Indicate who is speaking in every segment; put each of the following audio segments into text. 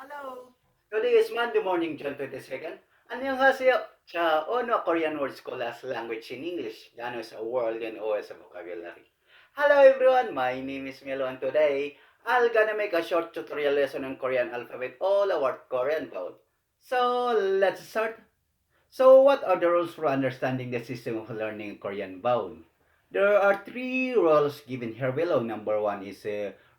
Speaker 1: Hello. Today is Monday morning, June 22nd. 안녕하세요. 자, 언어 Korean word school as language in English. Gano sa world and OS sa vocabulary. Hello everyone, my name is Melo and today I'll gonna make a short tutorial lesson on Korean alphabet, all about Korean vowel. So, let's start. So, what are the rules for understanding the system of learning Korean vowel? There are three rules given here below. Number one is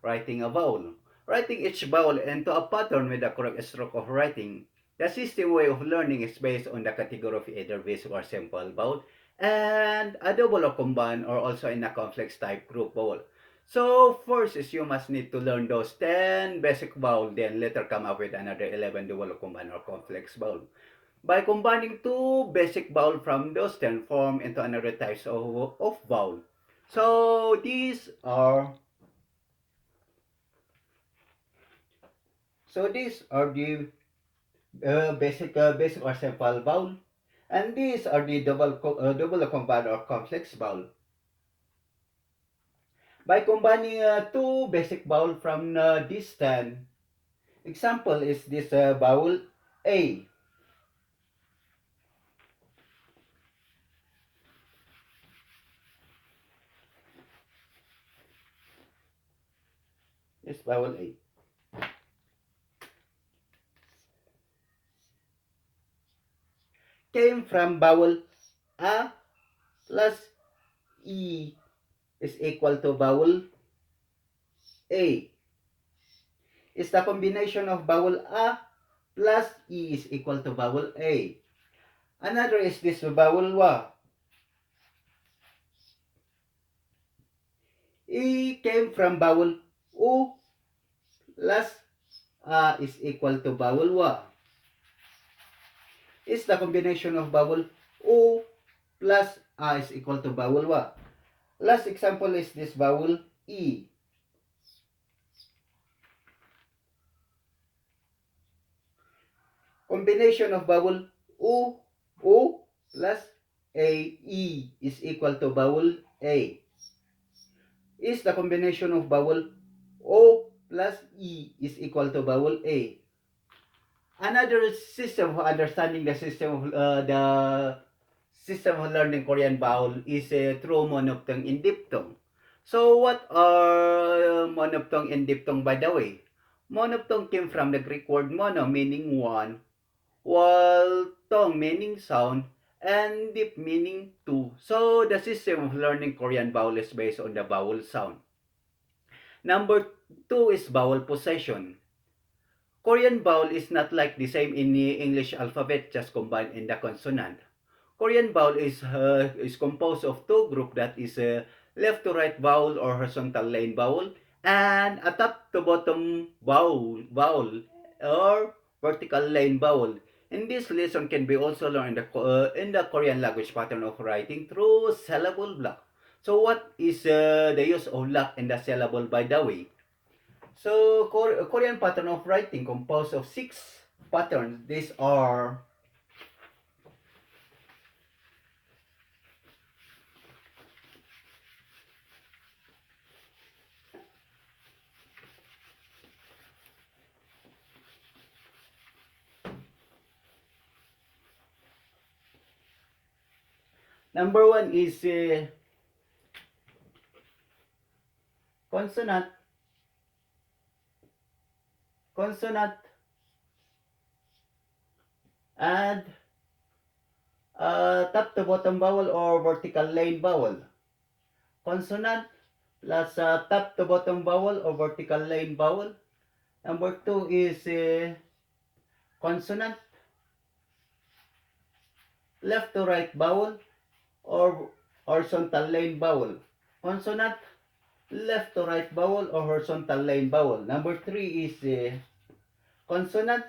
Speaker 1: writing a vowel. Writing each vowel into a pattern with the correct stroke of writing. The system way of learning is based on the category of either basic or simple vowel and a double or combined or also in a complex type group vowel. So first is you must need to learn those 10 basic vowel, then later come up with another 11 double or combined or complex vowel. By combining two basic vowel from those 10 form into another types of vowel. So these are the basic or simple vowel, and these are the double combined or complex vowel. By combining two basic vowel from this 10, example is this vowel A. This vowel A. Came from vowel A plus E is equal to vowel A. Is the combination of vowel A plus E is equal to vowel A. Another is this vowel WA. E came from vowel U plus A is equal to vowel WA. Is the combination of vowel U plus A is equal to vowel WA. Last example is this vowel E. Combination of vowel U plus E is equal to vowel A. Is the combination of vowel O plus E is equal to vowel A. Another system of understanding the system of learning Korean vowel is through monophthong and diphthong. So what are monophthong and diphthong, by the way? Monophthong came from the Greek word mono, meaning one, while phthong meaning sound, and dip meaning two. So the system of learning Korean vowel is based on the vowel sound. Number two is vowel possession. Korean vowel is not like the same in the English alphabet, just combined in the consonant. Korean vowel is composed of two groups, that is left to right vowel or horizontal line vowel, and a top to bottom vowel or vertical line vowel. And this lesson can be also learned in the Korean language pattern of writing through syllable block. So what is the use of block in the syllable, by the way? So Korean pattern of writing composed of 6 patterns. These are number 1 is consonant, consonant, and top to bottom vowel or vertical line vowel. Consonant plus top to bottom vowel or vertical line vowel. Number 2 is consonant, left to right vowel or horizontal line vowel. Consonant, left to right vowel or horizontal line vowel. Number 3 is consonant,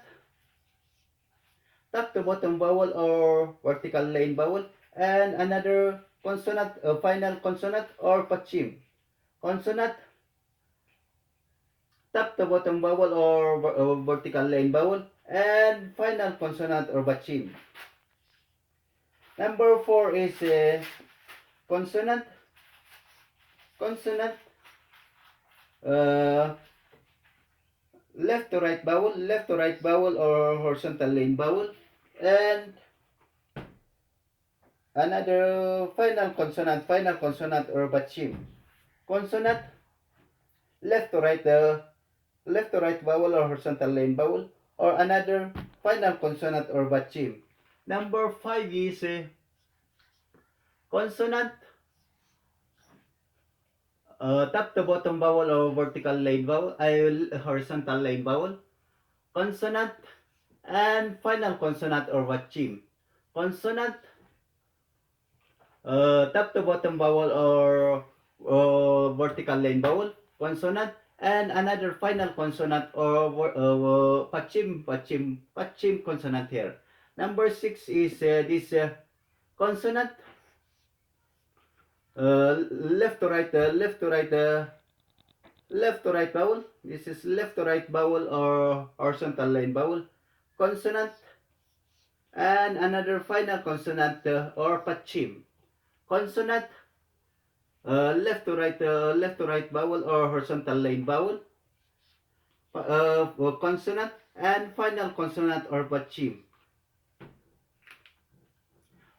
Speaker 1: top to bottom vowel or vertical line vowel, and another consonant, final consonant or pachim. Consonant, top to bottom vowel or vertical line vowel, and final consonant or pachim. Number 4 is consonant, consonant, uh, left to right vowel or horizontal lane vowel, and another final consonant or batchim. Consonant, left to right vowel or horizontal lane vowel, or another final consonant or batchim. Number 5 is consonant, top to bottom vowel or vertical lane vowel, horizontal lane vowel. Consonant and final consonant or batchim. Consonant, top to bottom vowel or vertical lane vowel. Consonant and another final consonant or patchim consonant here. Number 6 is this consonant, left to right vowel. This is left to right vowel or horizontal line vowel. Consonant and another final consonant or patchim. Consonant, left to right vowel or horizontal line vowel. Consonant and final consonant or patchim.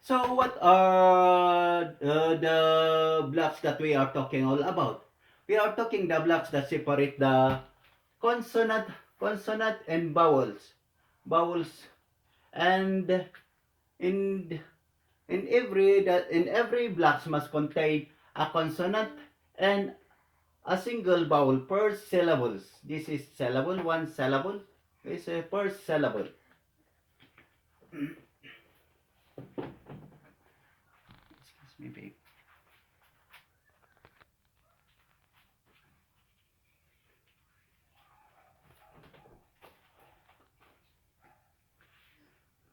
Speaker 1: So what are the blocks that we are talking all about? We are talking the blocks that separate the consonant and vowels, and in every blocks must contain a consonant and a single vowel per syllables. This is syllable, one syllable is per syllable. Excuse me, babe.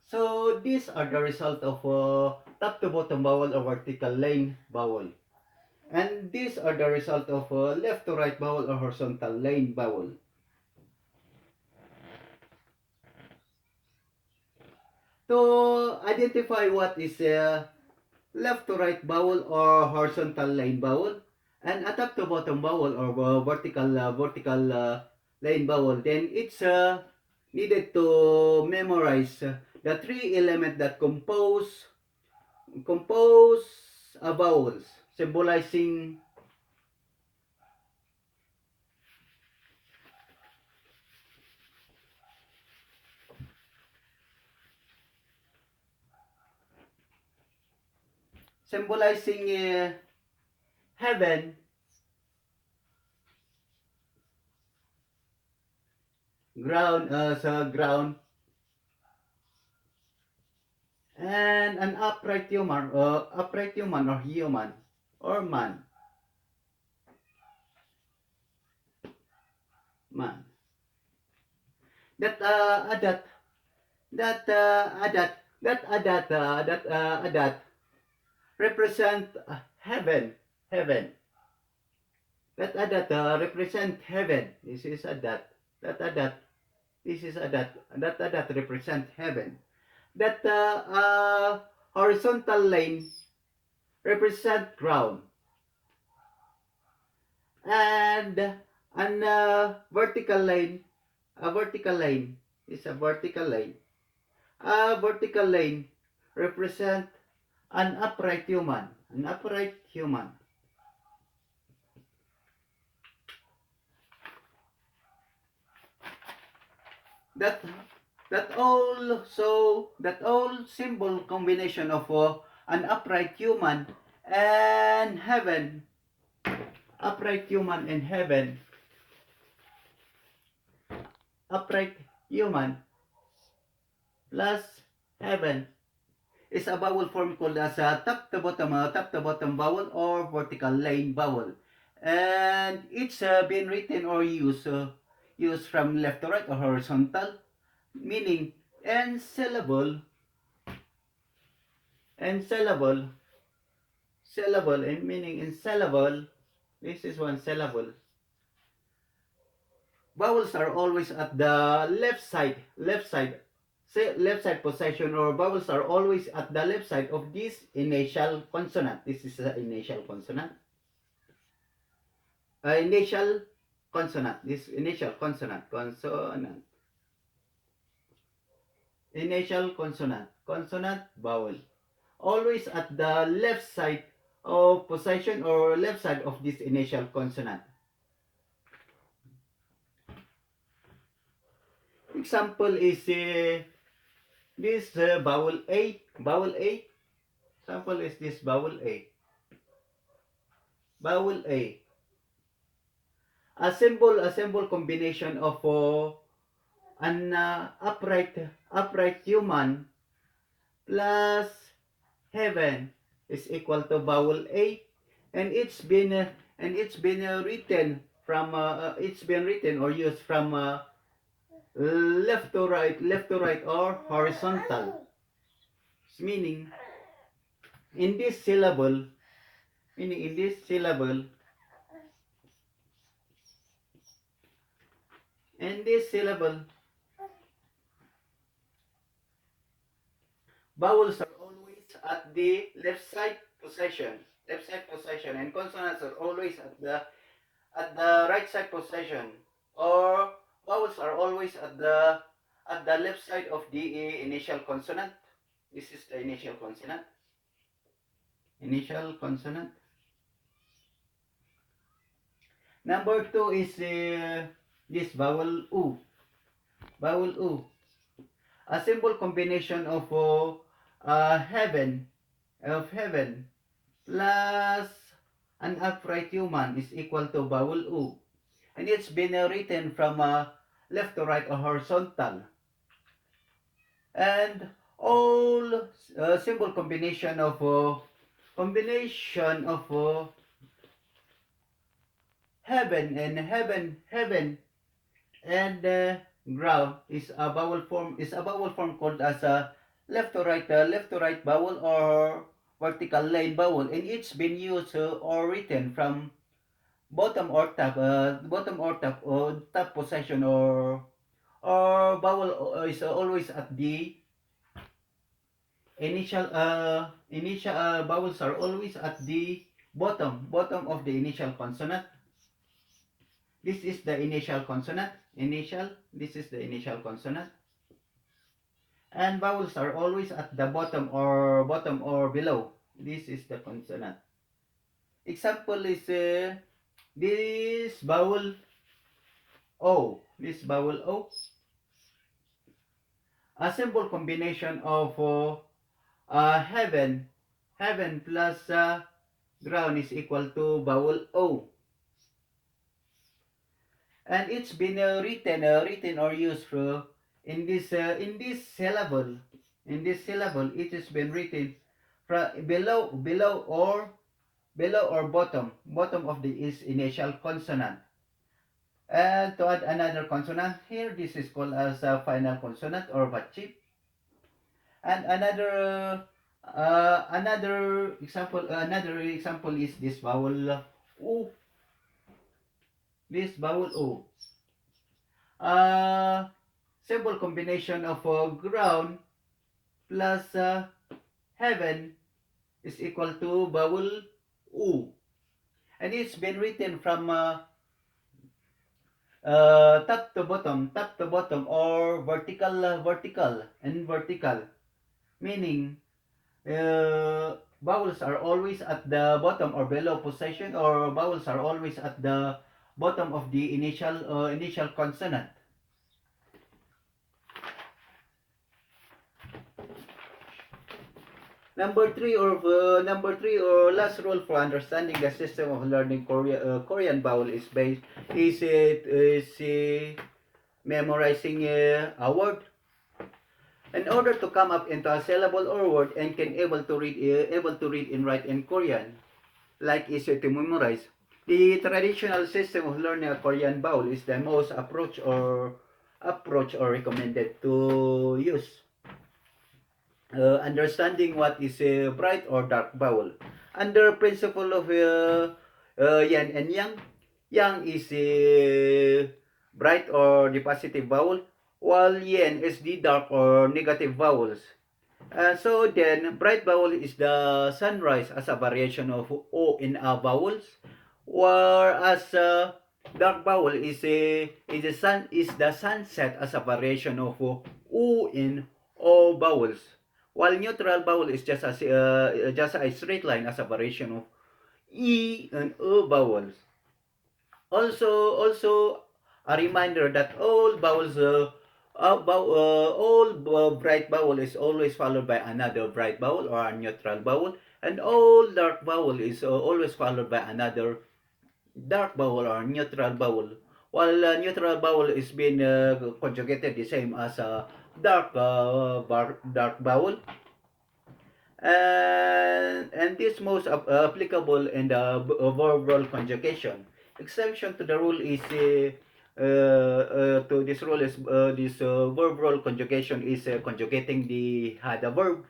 Speaker 1: So these are the result of top to bottom vowel or vertical line vowel. And these are the result of left to right vowel or horizontal line vowel. To identify what is left to right vowel or horizontal line vowel and a top to bottom vowel or vertical line vowel, then it's needed to memorize the three elements that compose a vowels, symbolizing heaven, ground, ground, and an upright human or human or man. That adat represent heaven. That adat represent heaven. This is adat. That adat. This is adat. That adat represent heaven. That horizontal line represent ground. And an vertical line, a vertical line is a vertical line. A vertical line represent an upright human. An upright human. That all symbol combination of an upright human and heaven, upright human and heaven, upright human plus heaven is a vowel form called as a top to bottom vowel or vertical line vowel, and it's been written or used from left to right or horizontal, meaning and syllable, and meaning in syllable. This is one syllable. Vowels are always at the left side position, or vowels are always at the left side of this initial consonant. This is the initial consonant. Initial consonant. This initial consonant. Initial consonant. Consonant, vowel. Always at the left side of possession or left side of this initial consonant. Example is this vowel A. Vowel A. Example is this vowel A. Vowel A. A symbol combination of an upright human plus heaven is equal to vowel A, and it's been written from it's been written or used from left to right or horizontal, meaning in this syllable vowels are always at the left side possession, and consonants are always at the right side possession, or vowels are always at the left side of the initial consonant. This is the initial consonant. Number 2 is this vowel U. Vowel U. A symbol combination of heaven plus an upright human is equal to vowel U. And it's been written from left to right or horizontal. And all symbol combination of heaven and ground is a vowel form called as a left to right vowel or vertical line vowel, and it's been used or written from bottom or top possession, or vowel is always at the initial vowels are always at the bottom of the initial consonant. This is the initial consonant. This is the initial consonant. And vowels are always at the bottom or below. This is the consonant. Example is this vowel O. A symbol combination of heaven plus ground is equal to vowel O. And it's been written or used in this syllable. It has been written from below or bottom of the initial consonant. And to add another consonant here, this is called as a final consonant or vatchip. And another example is this vowel U. Symbol combination of ground plus heaven is equal to vowel U. And it's been written from top to bottom or vertical, meaning vowels are always at the bottom or below possession, or vowels are always at the bottom of the initial consonant. Number three or last rule for understanding the system of learning Korean vowel is memorizing a word. In order to come up into a syllable or word and can able to read and write in Korean, like easier to memorize, the traditional system of learning a Korean vowel is the most approach or recommended to use. Understanding what is a bright or dark vowel. Under principle of yin and yang, yang is a bright or the positive vowel, while yin is the dark or negative vowels. So then, bright vowel is the sunrise as a variation of O in A vowels, whereas Dark vowel is the sunset as a variation of U in O vowels, while neutral vowel is just a straight line as a variation of E and O vowels. Also a reminder that all bright vowel is always followed by another bright vowel or a neutral vowel, and all dark vowel is always followed by another dark vowel or neutral vowel. While neutral vowel is being conjugated the same as a dark vowel, and this most applicable in the verbal conjugation. Exception to the rule is to this rule is this verbal conjugation is conjugating the verb.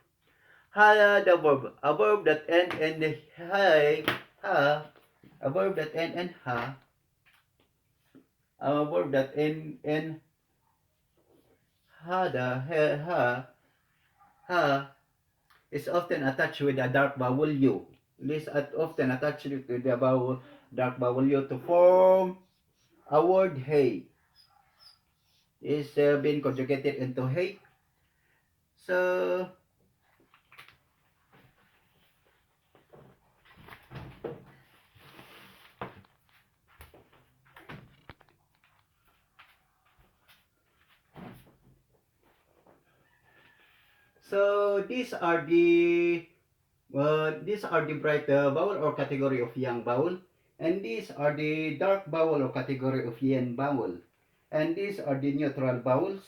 Speaker 1: The verb, a verb that end in ha, a verb that end in ha, a verb that end in ha is often attached with a dark vowel u. This is often attached with the dark vowel u to form a word hey. Is being conjugated into hey. So these are the bright vowel or category of young vowel, and these are the dark vowel or category of yen vowel, and these are the neutral vowels.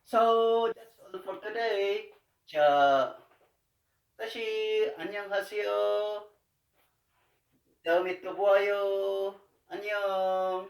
Speaker 1: So that's all for today. 자, 다시 안녕하세요. 다음에 또 보아요. 안녕.